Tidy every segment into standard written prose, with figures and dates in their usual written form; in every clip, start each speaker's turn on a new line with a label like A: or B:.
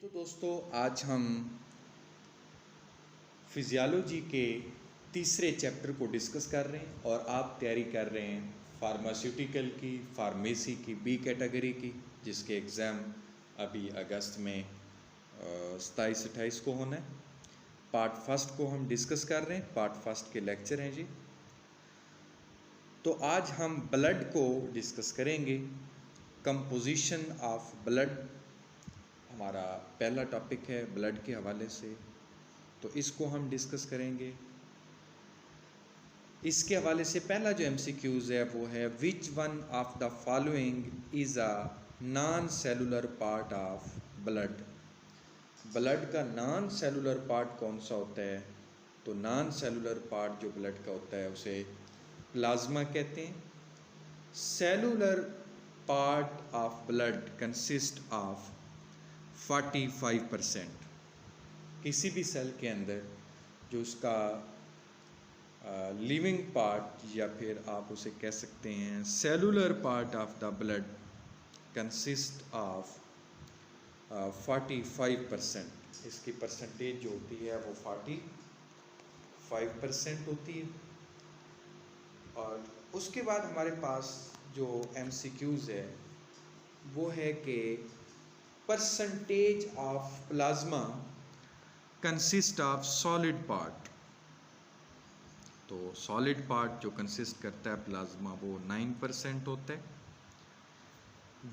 A: तो दोस्तों आज हम फिजियोलॉजी के तीसरे चैप्टर को डिस्कस कर रहे हैं और आप तैयारी कर रहे हैं फार्मास्यूटिकल की, फार्मेसी की, बी कैटेगरी की, जिसके एग्ज़ाम अभी अगस्त में 27-28 को होना है। पार्ट फर्स्ट को हम डिस्कस कर रहे हैं, पार्ट फर्स्ट के लेक्चर हैं जी। तो आज हम ब्लड को डिस्कस करेंगे, कंपोजिशन ऑफ ब्लड हमारा पहला टॉपिक है ब्लड के हवाले से, तो इसको हम डिस्कस करेंगे। इसके हवाले से पहला जो MCQs है वो है which one of the following is a non cellular part of blood. Blood का नॉन सेलुलर पार्ट कौन सा होता है? तो नॉन सेलुलर पार्ट जो ब्लड का होता है उसे प्लाज्मा कहते हैं। Cellular part of blood consist of 45%। किसी भी सेल के अंदर जो उसका लिविंग पार्ट या फिर आप उसे कह सकते हैं cellular part of the blood consist of 45%। इसकी परसेंटेज जो होती है वो 45% होती है। और उसके बाद हमारे पास जो MCQs है वो है कि percentage of plasma consist of solid part. तो सॉलिड पार्ट जो कंसिस्ट करता है प्लाज्मा वो 9% होता है।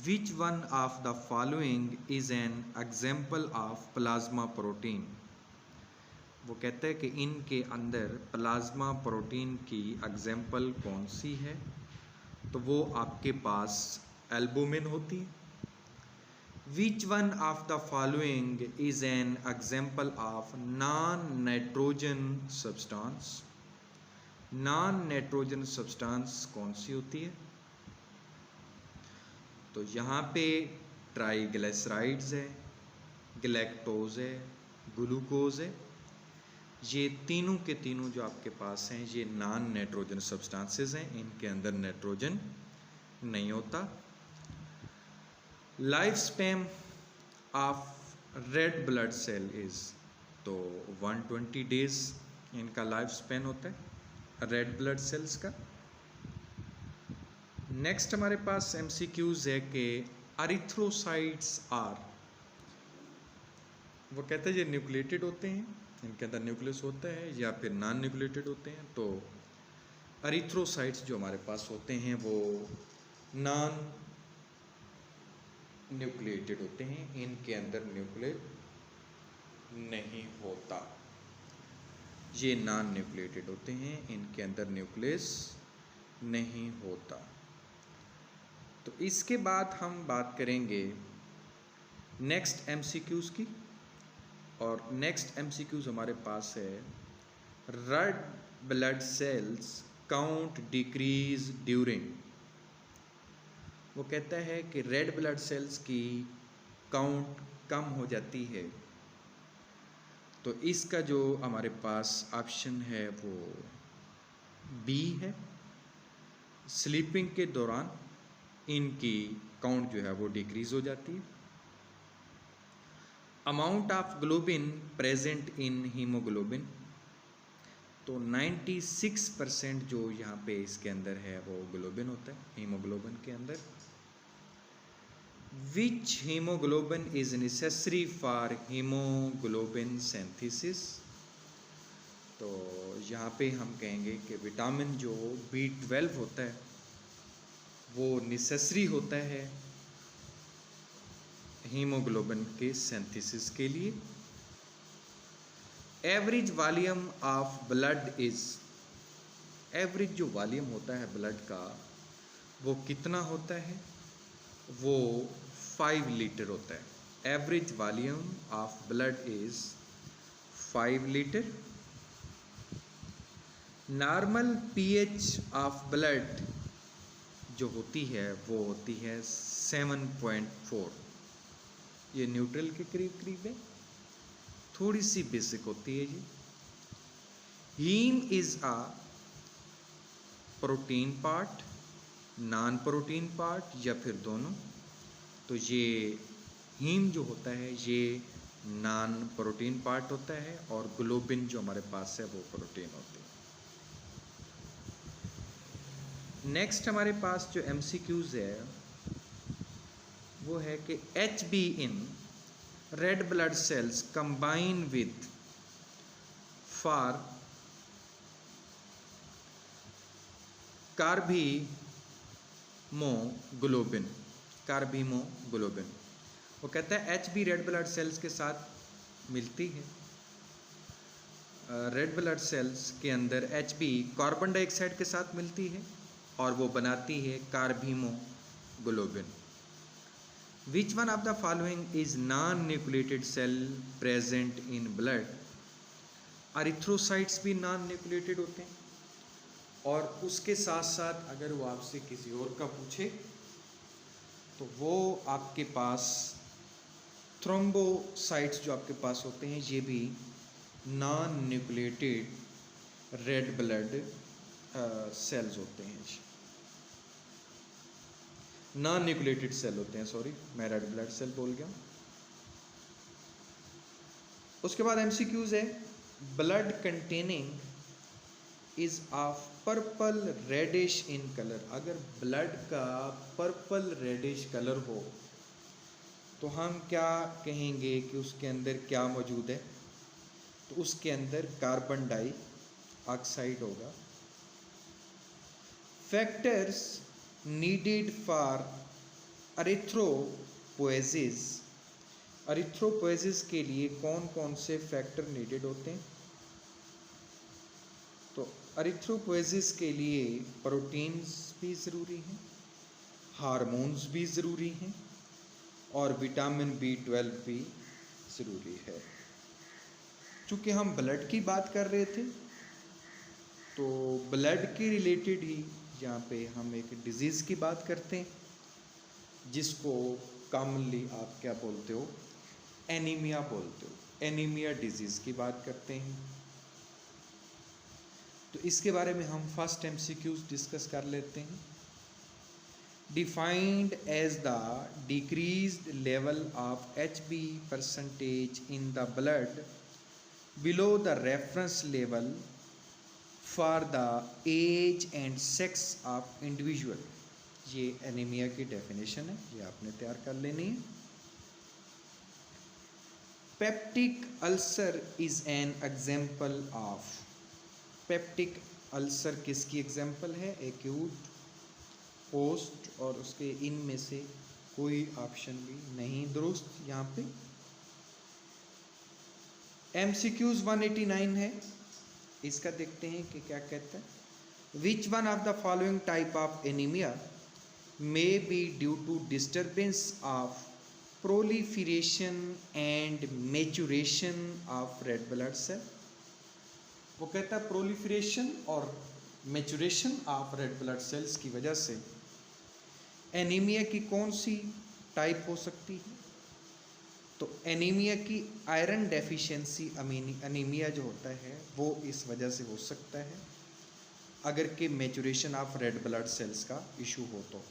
A: Which one of the following is an example of plasma protein. वो कहता है कि इनके अंदर प्लाज्मा प्रोटीन की एग्जाम्पल कौन सी है? तो वो आपके पास एल्बुमिन होती है। Which one of the following is an example of non nitrogen substance. Non nitrogen substance कौन सी होती है? तो यहाँ पे ट्राइग्लिसराइड्स है, गैलेक्टोज है, ग्लूकोज है। ये तीनों के तीनों जो आपके पास हैं ये नॉन नाइट्रोजन सब्सटेंसेस हैं, इनके अंदर नाइट्रोजन नहीं होता। Life span of red blood cell is, तो 120 डेज इनका लाइफ स्पैन होता है रेड ब्लड सेल्स का। नेक्स्ट हमारे पास MCQs है कि एरिथ्रोसाइट्स आर, वो कहते हैं ये न्यूक्लिएटेड होते हैं, इनके अंदर न्यूक्लियस होता है या फिर नॉन न्यूक्लिएटेड होते हैं। तो एरिथ्रोसाइट्स जो हमारे पास होते हैं वो नॉन न्यूक्लिएटेड होते हैं, इनके अंदर न्यूक्लियस नहीं होता। ये नॉन न्यूक्लिएटेड होते हैं, इनके अंदर न्यूक्लियस नहीं होता। तो इसके बाद हम बात करेंगे नेक्स्ट MCQs की, और नेक्स्ट MCQs हमारे पास है red blood sales count decrease during. वो कहता है कि रेड ब्लड सेल्स की काउंट कम हो जाती है। तो इसका जो हमारे पास ऑप्शन है वो B है। स्लीपिंग के दौरान इनकी काउंट जो है वो डिक्रीज हो जाती है। Amount of globin present in haemoglobin, तो 96% जो यहाँ पे इसके अंदर है वो ग्लोबिन होता है हीमोग्लोबिन के अंदर। Which haemoglobin is necessary for haemoglobin synthesis, तो यहाँ पे हम कहेंगे कि विटामिन जो B12 होता है वो नेसेसरी होता है हीमोग्लोबिन के सिंथेसिस के लिए। Average volume of blood is, average जो वॉल्यूम होता है ब्लड का वो कितना होता है? वो 5 लीटर होता है। Average volume of blood is 5 litre. Normal pH of blood जो होती है वो होती है 7.4। ये न्यूट्रल के करीब करीब है, थोड़ी सी बेसिक होती है ये। Haem is a protein part, non protein part या फिर दोनों। तो ये हीम जो होता है ये नॉन प्रोटीन पार्ट होता है, और ग्लोबिन जो हमारे पास है वो प्रोटीन होती है। नेक्स्ट हमारे पास जो MCQs है वो है कि HB in red blood cells combine with for carbhaemoglobin. वो कहता है HB रेड ब्लड सेल्स के साथ मिलती है। रेड ब्लड सेल्स के अंदर HB कार्बन डाइऑक्साइड के साथ मिलती है और वो बनाती है carbhaemoglobin. Which one of the following is non nucleated cell present in blood? Erythrocytes भी नॉन न्यूक्लिएटेड होते हैं, और उसके साथ साथ अगर वो आपसे किसी और का पूछे तो वो आपके पास थ्रोम्बोसाइट्स जो आपके पास होते हैं ये भी non nucleated red blood sales होते हैं, नॉन न्यूक्लिएटेड सेल होते हैं। सॉरी, मैं रेड ब्लड सेल बोल गया। उसके बाद MCQs है blood containing is of purple reddish in colour. अगर ब्लड का पर्पल रेडिश कलर हो तो हम क्या कहेंगे कि उसके अंदर क्या मौजूद है? तो उसके अंदर कार्बन डाइऑक्साइड होगा। Factors needed for erythropoiesis. Erythropoiesis के लिए कौन कौन से फैक्टर नीडेड होते हैं? तो एरिथ्रोपोएसिस के लिए प्रोटीन्स भी ज़रूरी हैं, हार्मोन्स भी ज़रूरी हैं, और विटामिन B12 भी ज़रूरी है। चूँकि हम ब्लड की बात कर रहे थे तो ब्लड के रिलेटेड ही यहाँ पे हम एक डिज़ीज़ की बात करते हैं जिसको कॉमनली आप क्या बोलते हो? एनीमिया बोलते हो। एनीमिया डिज़ीज़ की बात करते हैं। तो इसके बारे में हम फर्स्ट MCQs डिस्कस कर लेते हैं। Defined as the decreased level of HB percentage in the blood below the reference level for the age and sex of individual. ये एनीमिया की डेफिनेशन है, ये आपने तैयार कर लेनी है। Peptic ulcer is an example of. Peptic ulcer किसकी एग्जाम्पल है? एक्यूट, पोस्ट, और उसके इनमें से कोई ऑप्शन भी नहीं दुरुस्त यहाँ पे। MCQs 189 है, इसका देखते हैं कि क्या कहता है। Which one of the following type of anaemia may be due to disturbance of proliferation and maturation of red blood cell. वो कहता है प्रोलिफरेशन और maturation of red blood cells की वजह से एनीमिया की कौन सी टाइप हो सकती है? तो एनीमिया की आयरन डेफिशिएंसी एनीमिया जो होता है वो इस वजह से हो सकता है अगर कि maturation of red blood cells का इशू हो तो।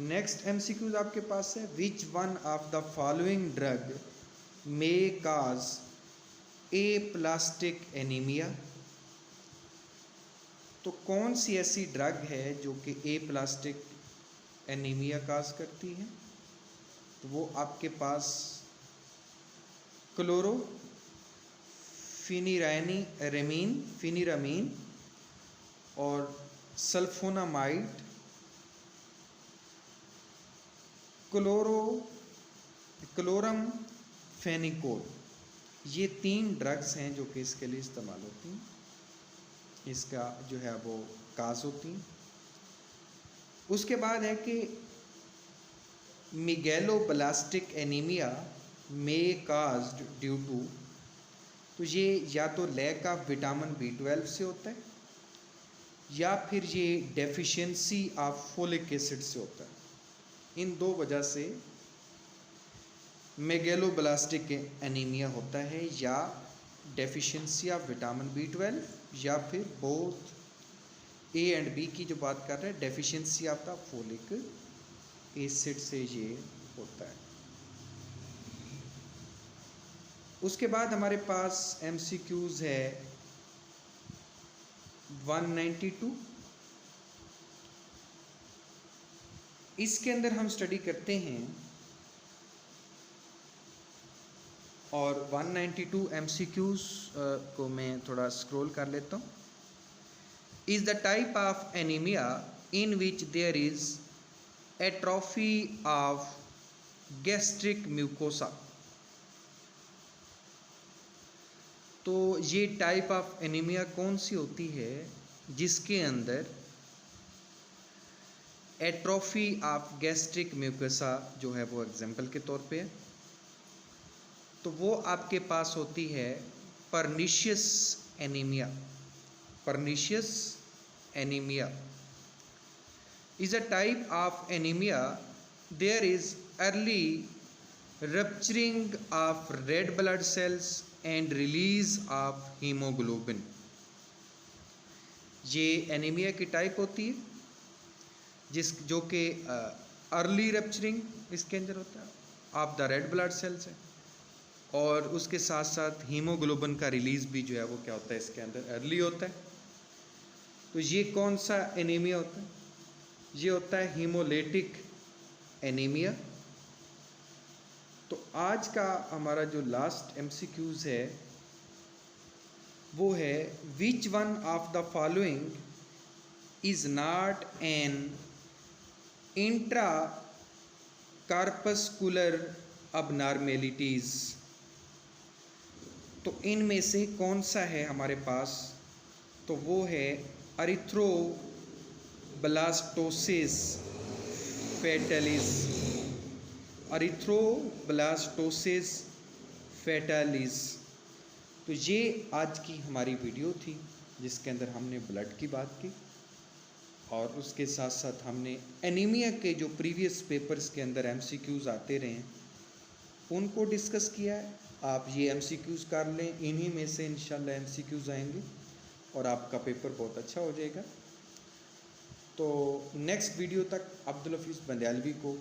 A: नेक्स्ट MCQs आपके पास है which one of the following drug may cause aplastic anaemia. तो कौन सी ऐसी ड्रग है जो कि एप्लास्टिक एनीमिया काज करती है? तो वो आपके पास क्लोरोफिनिरामीन और सल्फोनामाइड, क्लोरमफेनिकोल, ये 3 ड्रग्स हैं जो कि इसके लिए इस्तेमाल होती हैं, इसका जो है वो काज होती हैं। उसके बाद है कि megaloblastic anaemia may caused due to, तो ये या तो लैक ऑफ विटामिन B12 से होता है या फिर ये डेफिशिएंसी ऑफ फोलिक एसिड से होता है। इन 2 वजह से मेगैलोब्लास्टिक एनीमिया होता है, या डेफिशिएंसी ऑफ विटामिन B12 या फिर बोथ A एंड B की जो बात कर रहे हैं deficiency of the folic acid से ये होता है। उसके बाद हमारे पास MCQs है 192। इसके अंदर हम स्टडी करते हैं और 192 MCQs को मैं थोड़ा स्क्रॉल कर लेता हूँ। Is the type of anaemia in which there is atrophy of gastric mucosa. तो ये टाइप ऑफ एनीमिया कौन सी होती है जिसके अंदर एट्रोफी ऑफ गैस्ट्रिक म्यूकोसा जो है वो एग्जाम्पल के तौर पे है। तो वो आपके पास होती है pernicious anaemia. Pernicious anaemia is a type of anaemia there is early rupturing of red blood cells and release of haemoglobin. ये एनीमिया की टाइप होती है जो कि अर्ली रप्चरिंग इसके अंदर होता है of the red blood sales है, और उसके साथ साथ हीमोग्लोबिन का रिलीज़ भी जो है वो क्या होता है इसके अंदर अर्ली होता है। तो ये कौन सा एनीमिया होता है? ये होता है हीमोलिटिक एनीमिया। तो आज का हमारा जो लास्ट MCQs है वो है which one of the following is not an intra corpuscular abnormalities. तो इनमें से कौन सा है हमारे पास? तो वो है एरिथ्रोब्लास्टोसिस फैटालिस। एरिथ्रोब्लास्टोसिस फैटालिस। तो ये आज की हमारी वीडियो थी जिसके अंदर हमने ब्लड की बात की और उसके साथ साथ हमने एनीमिया के जो प्रीवियस पेपर्स के अंदर MCQs आते रहे हैं उनको डिस्कस किया है। आप ये MCQs कर लें, इन्हीं में से इंशाल्लाह MCQs आएंगे और आपका पेपर बहुत अच्छा हो जाएगा। तो नेक्स्ट वीडियो तक अब्दुल हफीज़ बंदयालवी को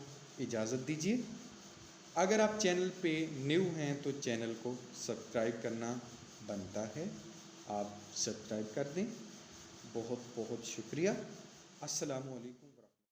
A: इजाज़त दीजिए। अगर आप चैनल पे न्यू हैं तो चैनल को सब्सक्राइब करना बनता है, आप सब्सक्राइब कर दें। बहुत बहुत शुक्रिया। अस्सलामु अलैकुम।